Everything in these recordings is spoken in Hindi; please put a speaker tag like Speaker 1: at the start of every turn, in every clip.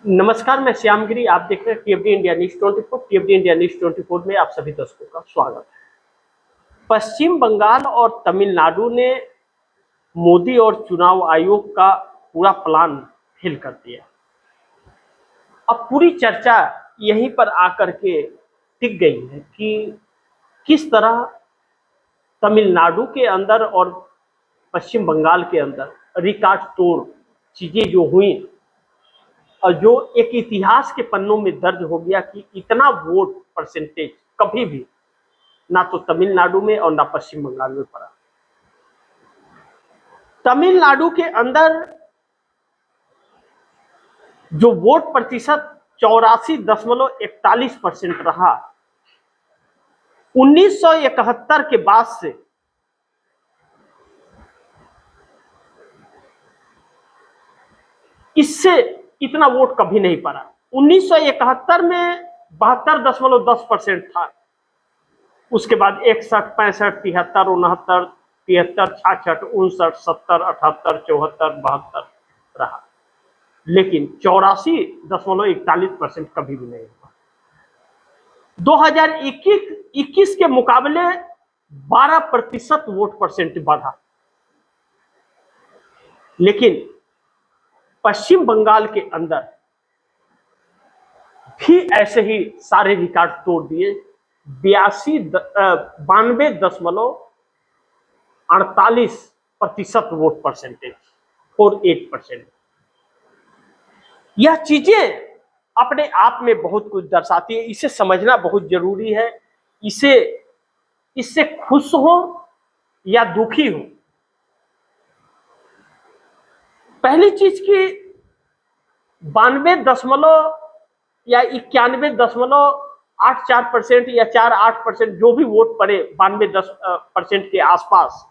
Speaker 1: नमस्कार, मैं श्यामगिरी। आप देख रहे हैं टीएफडी इंडिया न्यूज 24। टीएफडी इंडिया न्यूज 24 में आप सभी दर्शकों का स्वागत है। पश्चिम बंगाल और तमिलनाडु ने मोदी और चुनाव आयोग का पूरा प्लान फेल कर दिया। अब पूरी चर्चा यहीं पर आकर के टिक गई है कि किस तरह तमिलनाडु के अंदर और पश्चिम बंगाल के अंदर रिकॉर्ड तोड़ चीजें जो हुई और जो एक इतिहास के पन्नों में दर्ज हो गया कि इतना वोट परसेंटेज कभी भी ना तो तमिलनाडु में और ना पश्चिम बंगाल में पड़ा। तमिलनाडु के अंदर जो वोट प्रतिशत 84.41% रहा, 1971 के बाद से इससे इतना वोट कभी नहीं पड़ा। 1971 में 72.10% था। उसके बाद 61, 65, 73, 69, 73, 66, 59, 70, 78, 74, 72 रहा, लेकिन 84.41% कभी भी नहीं हुआ। 2021 के मुकाबले 12% वोट परसेंट बढ़ा, लेकिन पश्चिम बंगाल के अंदर भी ऐसे ही सारे रिकॉर्ड तोड़ दिए। 92.48% वोट परसेंटेज, 48%। यह चीजें अपने आप में बहुत कुछ दर्शाती है। इसे समझना बहुत जरूरी है। इससे खुश हो या दुखी हो, पहली चीज की 92 या 91.84% या 48% जो भी वोट पड़े 92% के आसपास,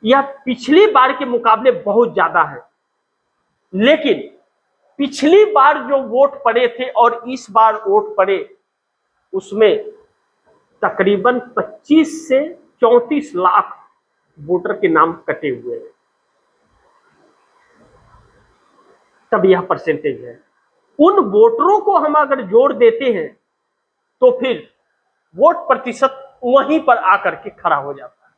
Speaker 1: यह पिछली बार के मुकाबले बहुत ज्यादा है। लेकिन पिछली बार जो वोट पड़े थे और इस बार वोट पड़े, उसमें तकरीबन 25 से 34 लाख वोटर के नाम कटे हुए हैं। तब यह परसेंटेज है। उन वोटरों को हम अगर जोड़ देते हैं तो फिर वोट प्रतिशत वहीं पर आकर के खड़ा हो जाता है।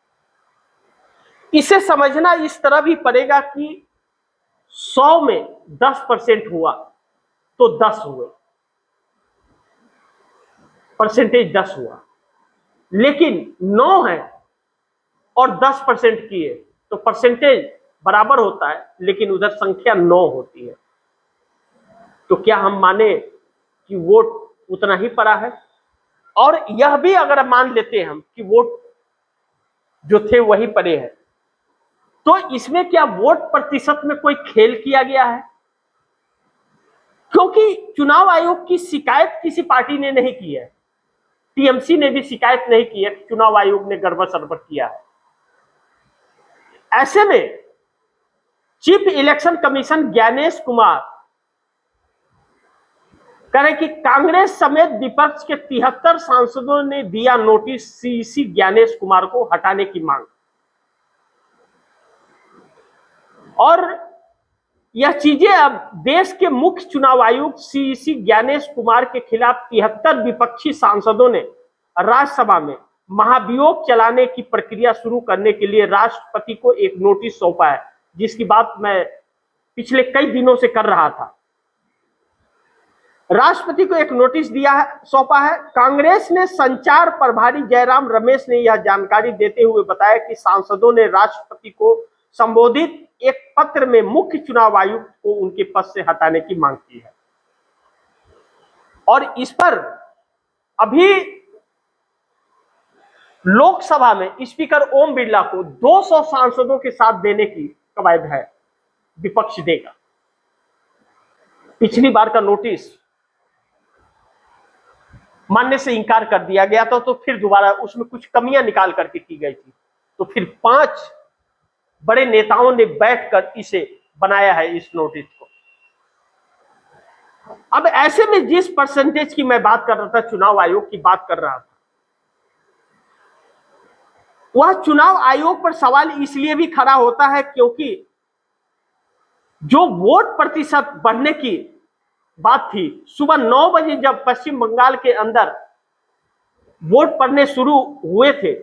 Speaker 1: इसे समझना इस तरह भी पड़ेगा कि 100 में 10% हुआ तो 10 हुए, परसेंटेज 10 हुआ। लेकिन 9 है और 10% किए तो परसेंटेज बराबर होता है, लेकिन उधर संख्या 9 होती है। तो क्या हम माने कि वोट उतना ही पड़ा है? और यह भी अगर मान लेते हैं हम कि वोट जो थे वही पड़े हैं, तो इसमें क्या वोट प्रतिशत में कोई खेल किया गया है? क्योंकि चुनाव आयोग की शिकायत किसी पार्टी ने नहीं की है। टीएमसी ने भी शिकायत नहीं की है कि चुनाव आयोग ने गड़बड़ सड़बड़ किया है। ऐसे में chief election commission Gyanesh Kumar कह रहे कि कांग्रेस समेत विपक्ष के 73 सांसदों ने दिया नोटिस सीईसी ज्ञानेश कुमार को हटाने की मांग। और यह चीजें अब देश के मुख्य चुनाव आयुक्त सीईसी ज्ञानेश कुमार के खिलाफ 73 विपक्षी सांसदों ने राज्यसभा में महाभियोग चलाने की प्रक्रिया शुरू करने के लिए राष्ट्रपति को एक नोटिस सौंपा है, जिसकी बात मैं पिछले कई दिनों से कर रहा था। राष्ट्रपति को एक नोटिस सौंपा है। कांग्रेस ने संचार प्रभारी जयराम रमेश ने यह जानकारी देते हुए बताया कि सांसदों ने राष्ट्रपति को संबोधित एक पत्र में मुख्य चुनाव आयुक्त को उनके पद से हटाने की मांग की है। और इस पर अभी लोकसभा में स्पीकर ओम बिरला को 200 सांसदों के साथ देने की कवायद है, विपक्ष देगा। पिछली बार का नोटिस मानने से इंकार कर दिया गया था, तो फिर दोबारा उसमें कुछ कमियां निकाल करके की गई थी, तो फिर 5 बड़े नेताओं ने बैठकर इसे बनाया है, इस नोटिस को। अब ऐसे में जिस परसेंटेज की मैं बात कर रहा था, चुनाव आयोग की बात कर रहा था, वह चुनाव आयोग पर सवाल इसलिए भी खड़ा होता है क्योंकि जो वोट प्रतिशत बढ़ने की बात थी, सुबह 9 बजे जब पश्चिम बंगाल के अंदर वोट पड़ने शुरू हुए थे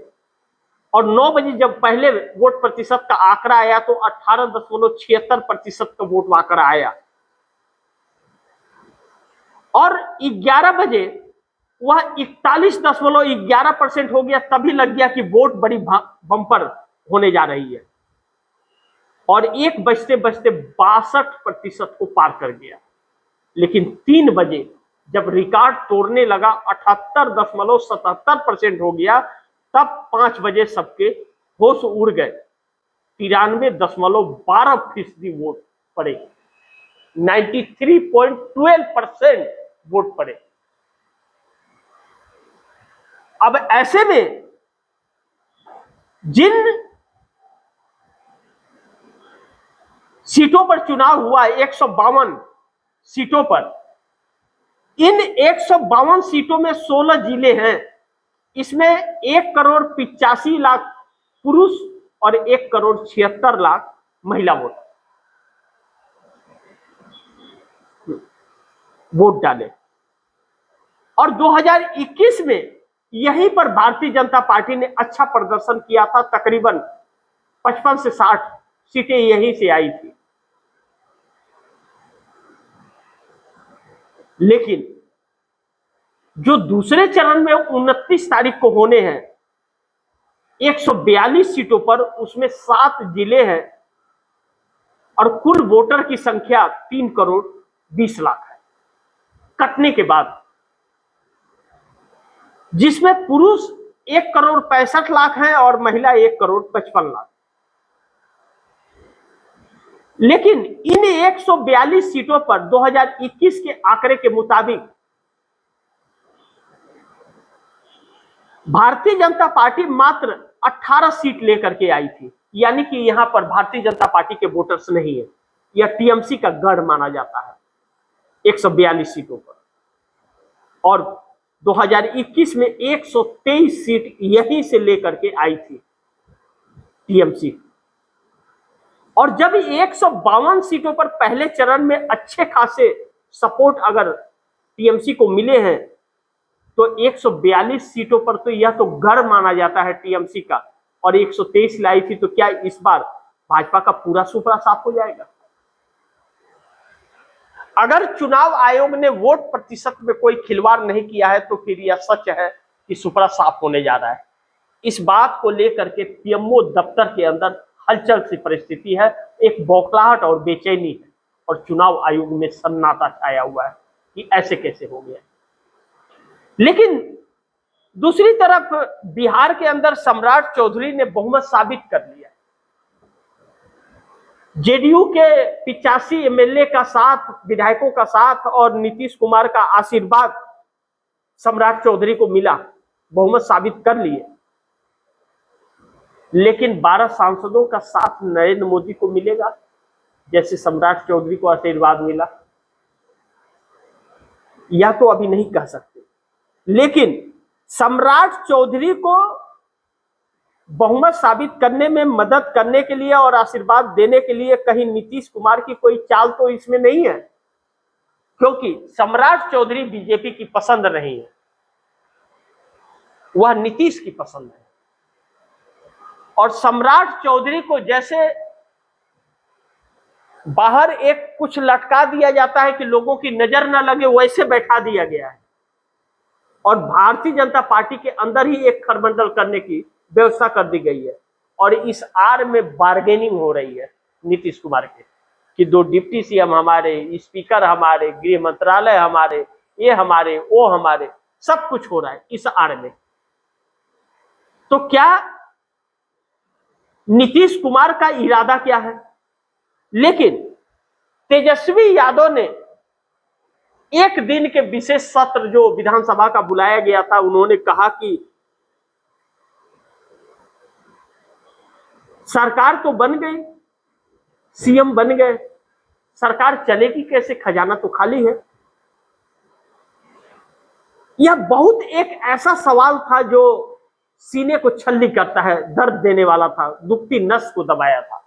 Speaker 1: और 9 बजे जब पहले वोट प्रतिशत का आंकड़ा आया तो 18.76% का वोट आंकड़ा आया और 11 बजे वह 41.11% हो गया। तभी लग गया कि वोट बड़ी बम्पर होने जा रही है और 1 बजते बजते 62% को पार कर गया। लेकिन 3 बजे जब रिकॉर्ड तोड़ने लगा 78.77% हो गया, तब 5 बजे सबके होश उड़ गए। 93.12% वोट पड़े, 93.12% वोट पड़े। अब ऐसे में जिन सीटों पर चुनाव हुआ 152 सीटों पर, इन 152 सीटों में 16 जिले हैं। इसमें 1,85,00,000 पुरुष और 1,76,00,000 महिला वोट डाले और 2021 में यहीं पर भारतीय जनता पार्टी ने अच्छा प्रदर्शन किया था। तकरीबन 55 से 60 सीटें यहीं से आई थी। लेकिन जो दूसरे चरण में 29 तारीख को होने हैं 142 सीटों पर, उसमें 7 जिले हैं और कुल वोटर की संख्या 3,20,00,000 है कटने के बाद, जिसमें पुरुष 1,65,00,000 हैं और महिला 1,55,00,000। लेकिन इन 142 सीटों पर 2021 के आंकड़े के मुताबिक भारतीय जनता पार्टी मात्र 18 सीट लेकर के आई थी। यानी कि यहां पर भारतीय जनता पार्टी के वोटर्स नहीं है, यह टीएमसी का गढ़ माना जाता है 142 सीटों पर। और 2021 में 123 सीट यहीं से लेकर के आई थी टीएमसी। और जब 152 सीटों पर पहले चरण में अच्छे खासे सपोर्ट अगर टीएमसी को मिले हैं, तो 142 सीटों पर तो यह तो गढ़ माना जाता है टीएमसी का, और 123 लाई थी, तो क्या इस बार भाजपा का पूरा सुपड़ा साफ हो जाएगा? अगर चुनाव आयोग ने वोट प्रतिशत में कोई खिलवाड़ नहीं किया है तो फिर यह सच है कि सुपड़ा साफ होने जा रहा है। इस बात को लेकर के पीएमओ दफ्तर के अंदर हलचल सी परिस्थिति है, एक बौखलाहट और बेचैनी है और चुनाव आयोग में सन्नाटा छाया हुआ है कि ऐसे कैसे हो गया। लेकिन दूसरी तरफ बिहार के अंदर सम्राट चौधरी ने बहुमत साबित कर लिया। जेडीयू के 85 एमएलए का साथ, विधायकों का साथ और नीतीश कुमार का आशीर्वाद सम्राट चौधरी को मिला, बहुमत साबित कर लिए। लेकिन 12 सांसदों का साथ नरेंद्र मोदी को मिलेगा जैसे सम्राट चौधरी को आशीर्वाद मिला, यह तो अभी नहीं कह सकते। लेकिन सम्राट चौधरी को बहुमत साबित करने में मदद करने के लिए और आशीर्वाद देने के लिए कहीं नीतीश कुमार की कोई चाल तो इसमें नहीं है, क्योंकि सम्राट चौधरी बीजेपी की पसंद नहीं है, वह नीतीश की पसंद है। और सम्राट चौधरी को जैसे बाहर एक कुछ लटका दिया जाता है कि लोगों की नजर न लगे, वैसे बैठा दिया गया है और भारतीय जनता पार्टी के अंदर ही एक खरबंडल करने की व्यवस्था कर दी गई है। और इस आड़ में बार्गेनिंग हो रही है नीतीश कुमार के कि 2 डिप्टी सीएम हमारे, स्पीकर हमारे, गृह मंत्रालय हमारे, ये हमारे, वो हमारे, सब कुछ हो रहा है इस आड़ में। तो क्या नीतीश कुमार का इरादा क्या है? लेकिन तेजस्वी यादव ने एक दिन के विशेष सत्र जो विधानसभा का बुलाया गया था, उन्होंने कहा कि सरकार तो बन गई, सीएम बन गए, सरकार चलेगी कैसे, खजाना तो खाली है। यह बहुत एक ऐसा सवाल था जो सीने को छल्ली करता है, दर्द देने वाला था, दुखती नस को दबाया था।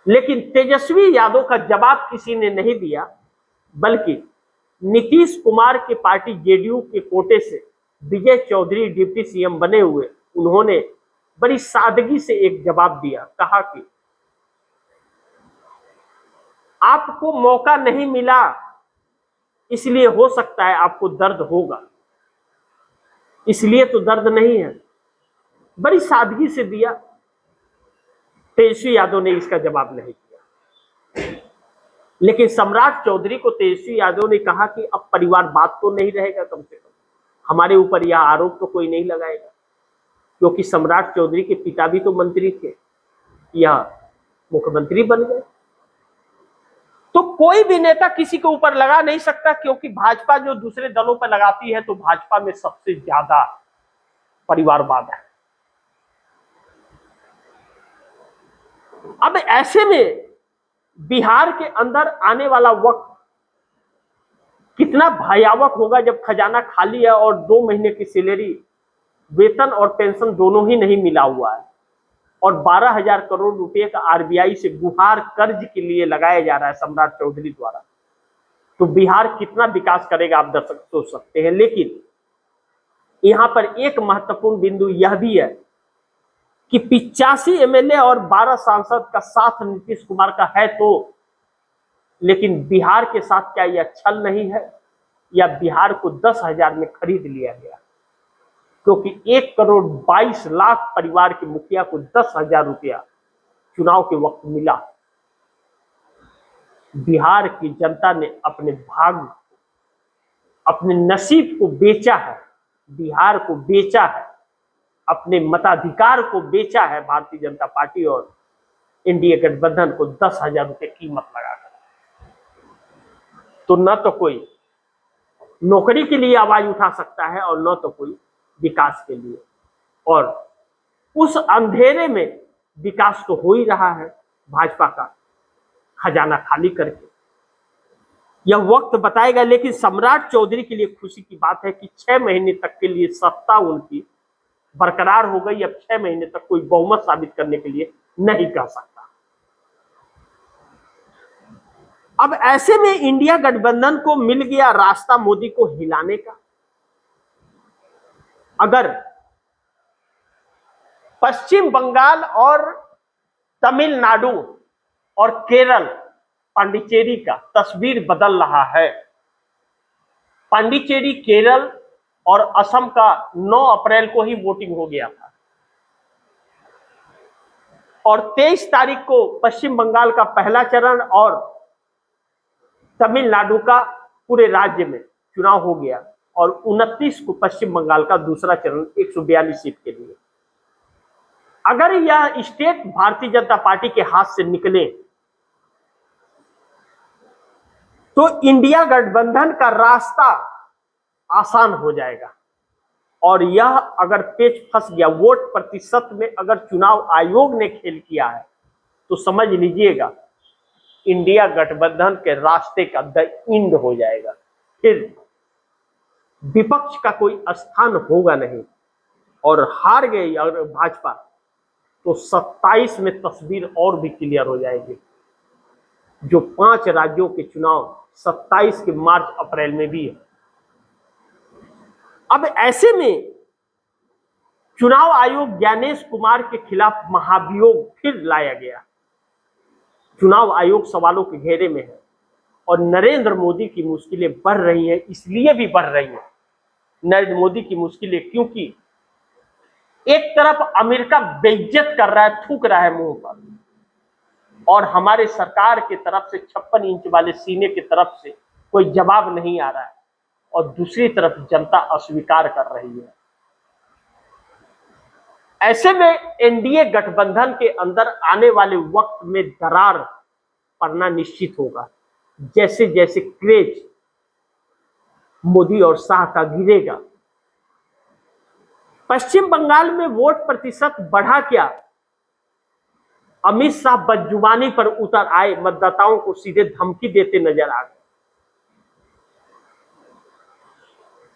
Speaker 1: लेकिन तेजस्वी यादव का जवाब किसी ने नहीं दिया। बल्कि नीतीश कुमार की पार्टी जेडीयू के कोटे से विजय चौधरी डिप्टी सीएम बने हुए उन्होंने बड़ी सादगी से एक जवाब दिया। कहा कि आपको मौका नहीं मिला, इसलिए हो सकता है आपको दर्द होगा, इसलिए तो दर्द नहीं है। बड़ी सादगी से दिया। तेजस्वी यादव ने इसका जवाब नहीं दिया, लेकिन सम्राट चौधरी को तेजस्वी यादव ने कहा कि अब परिवारवाद तो नहीं रहेगा, कम से कम हमारे ऊपर यह आरोप तो कोई नहीं लगाएगा, क्योंकि सम्राट चौधरी के पिता भी तो मंत्री थे, यह मुख्यमंत्री बन गए। तो कोई भी नेता किसी के ऊपर लगा नहीं सकता, क्योंकि भाजपा जो दूसरे दलों पर लगाती है तो भाजपा में सबसे ज्यादा परिवारवाद है। अब ऐसे में बिहार के अंदर आने वाला वक्त कितना भयावह होगा जब खजाना खाली है और 2 महीने की सैलरी, वेतन और पेंशन दोनों ही नहीं मिला हुआ है, और 12,000 करोड़ रुपए का आरबीआई से गुहार कर्ज के लिए लगाया जा रहा है सम्राट चौधरी द्वारा। तो बिहार कितना विकास करेगा आप दर्शक सोच सकते हैं। लेकिन यहां पर एक महत्वपूर्ण बिंदु यह भी है कि 85 एमएलए और 12 सांसद का साथ नीतीश कुमार का है, तो लेकिन बिहार के साथ क्या यह छल नहीं है, या बिहार को 10,000 में खरीद लिया गया? क्योंकि 1,22,00,000 परिवार के मुखिया को 10,000 रुपया चुनाव के वक्त मिला। बिहार की जनता ने अपने भाग्य, अपने नसीब को बेचा है, बिहार को बेचा है, अपने मताधिकार को बेचा है भारतीय जनता पार्टी और एनडीए गठबंधन को 10,000 रुपये कीमत लगाकर। तो न तो कोई नौकरी के लिए आवाज उठा सकता है और न तो कोई विकास के लिए, और उस अंधेरे में विकास तो हो ही रहा है भाजपा का खजाना खाली करके, यह वक्त बताएगा। लेकिन सम्राट चौधरी के लिए खुशी की बात है कि 6 महीने तक के लिए सत्ता उनकी बरकरार हो गई। अब 6 महीने तक कोई बहुमत साबित करने के लिए नहीं कह सकता। अब ऐसे में इंडिया गठबंधन को मिल गया रास्ता मोदी को हिलाने का। अगर पश्चिम बंगाल और तमिलनाडु और केरल, पांडिचेरी का तस्वीर बदल रहा है। पांडिचेरी, केरल और असम का 9 अप्रैल को ही वोटिंग हो गया था, और 23 तारीख को पश्चिम बंगाल का पहला चरण और तमिलनाडु का पूरे राज्य में चुनाव हो गया, और 29 को पश्चिम बंगाल का दूसरा चरण 142 सीट के लिए। अगर यह स्टेट भारतीय जनता पार्टी के हाथ से निकले तो इंडिया गठबंधन का रास्ता आसान हो जाएगा। और यह अगर पेच फंस गया, वोट प्रतिशत में अगर चुनाव आयोग ने खेल किया है, तो समझ लीजिएगा इंडिया गठबंधन के रास्ते का द एंड हो जाएगा। फिर विपक्ष का कोई स्थान होगा नहीं, और हार गई अगर भाजपा तो 27 में तस्वीर और भी क्लियर हो जाएगी। जो 5 राज्यों के चुनाव 27 के मार्च अप्रैल में भी है। अब ऐसे में चुनाव आयोग ज्ञानेश कुमार के खिलाफ महाभियोग फिर लाया गया। चुनाव आयोग सवालों के घेरे में है, और नरेंद्र मोदी की मुश्किलें बढ़ रही हैं। इसलिए भी बढ़ रही हैं नरेंद्र मोदी की मुश्किलें, क्योंकि एक तरफ अमेरिका बेइज्जत कर रहा है, थूक रहा है मुंह पर, और हमारे सरकार की तरफ से 56 इंच वाले सीने की तरफ से कोई जवाब नहीं आ रहा है, और दूसरी तरफ जनता अस्वीकार कर रही है। ऐसे में एनडीए गठबंधन के अंदर आने वाले वक्त में दरार पड़ना निश्चित होगा। जैसे जैसे क्रेज मोदी और शाह का गिरेगा। पश्चिम बंगाल में वोट प्रतिशत बढ़ा क्या? अमित शाह बदजुबानी पर उतर आए, मतदाताओं को सीधे धमकी देते नजर आ गए।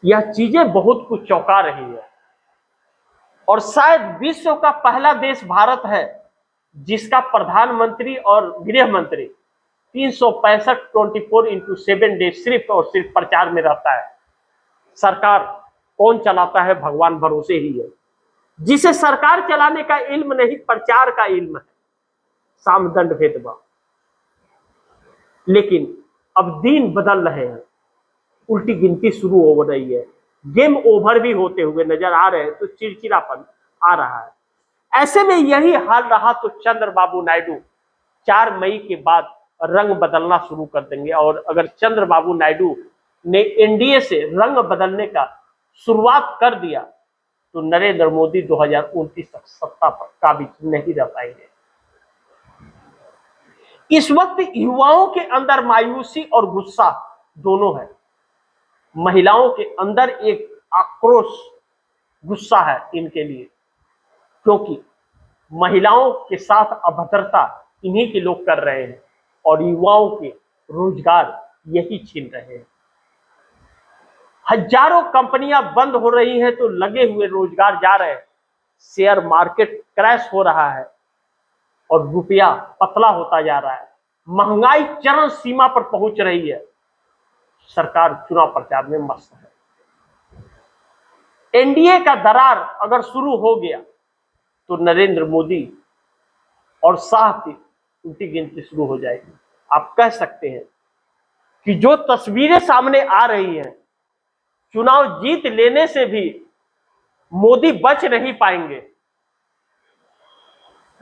Speaker 1: यह चीजें बहुत कुछ चौंका रही है, और शायद विश्व का पहला देश भारत है जिसका प्रधानमंत्री और गृह मंत्री 365/24 डे सिर्फ और सिर्फ प्रचार में रहता है। सरकार कौन चलाता है, भगवान भरोसे ही है। जिसे सरकार चलाने का इल्म नहीं, प्रचार का इल्म है, साम दंड भेदभाव। लेकिन अब दिन बदल रहे हैं, उल्टी गिनती शुरू हो रही है, गेम ओवर भी होते हुए नजर आ रहे हैं, तो चिड़चिड़ापन आ रहा है। ऐसे में यही हाल रहा तो चंद्रबाबू नायडू 4 मई के बाद रंग बदलना शुरू कर देंगे। और अगर चंद्रबाबू नायडू ने एनडीए से रंग बदलने का शुरुआत कर दिया तो नरेंद्र मोदी 2029 तक सत्ता पर काबिज नहीं रह पाएंगे। इस वक्त युवाओं के अंदर मायूसी और गुस्सा दोनों है। महिलाओं के अंदर एक आक्रोश, गुस्सा है इनके लिए, क्योंकि महिलाओं के साथ अभद्रता इन्हीं के लोग कर रहे हैं और युवाओं के रोजगार यही छीन रहे हैं। हजारों कंपनियां बंद हो रही हैं तो लगे हुए रोजगार जा रहे हैं। शेयर मार्केट क्रैश हो रहा है और रुपया पतला होता जा रहा है। महंगाई चरम सीमा पर पहुंच रही है। सरकार चुनाव प्रचार में मस्त है। एनडीए का दरार अगर शुरू हो गया तो नरेंद्र मोदी और शाह की उल्टी गिनती शुरू हो जाएगी। आप कह सकते हैं कि जो तस्वीरें सामने आ रही हैं, चुनाव जीत लेने से भी मोदी बच नहीं पाएंगे।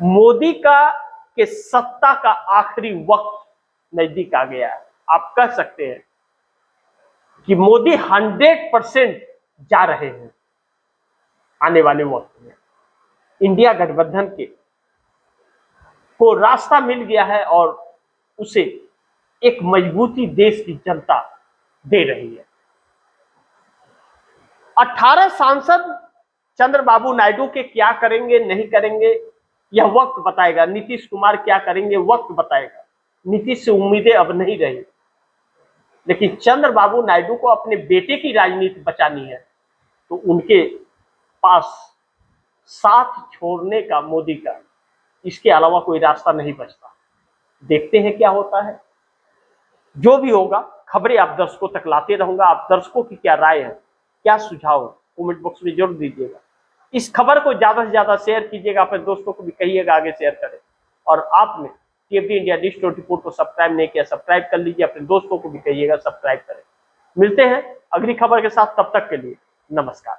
Speaker 1: मोदी के सत्ता का आखिरी वक्त नजदीक आ गया है। आप कह सकते हैं कि मोदी 100% जा रहे हैं आने वाले वक्त में। इंडिया गठबंधन को रास्ता मिल गया है और उसे एक मजबूती देश की जनता दे रही है। 18 सांसद चंद्रबाबू नायडू के क्या करेंगे नहीं करेंगे यह वक्त बताएगा। नीतीश कुमार क्या करेंगे वक्त बताएगा। नीतीश से उम्मीदें अब नहीं रही, लेकिन चंद्रबाबू नायडू को अपने बेटे की राजनीति बचानी है तो उनके पास साथ छोड़ने का मोदी का इसके अलावा कोई रास्ता नहीं बचता। देखते हैं क्या होता है। जो भी होगा खबरें आप दर्शकों तक लाते रहूंगा। आप दर्शकों की क्या राय है, क्या सुझाव है, कमेंट बॉक्स में जरूर दीजिएगा। इस खबर को ज्यादा से ज्यादा शेयर कीजिएगा, अपने दोस्तों को भी कहिएगा आगे शेयर करें। और आपने टीएफडी इंडिया न्यूज़ 24 को सब्सक्राइब नहीं किया, सब्सक्राइब कर लीजिए। अपने दोस्तों को भी कहिएगा सब्सक्राइब करें। मिलते हैं अगली खबर के साथ, तब तक के लिए नमस्कार।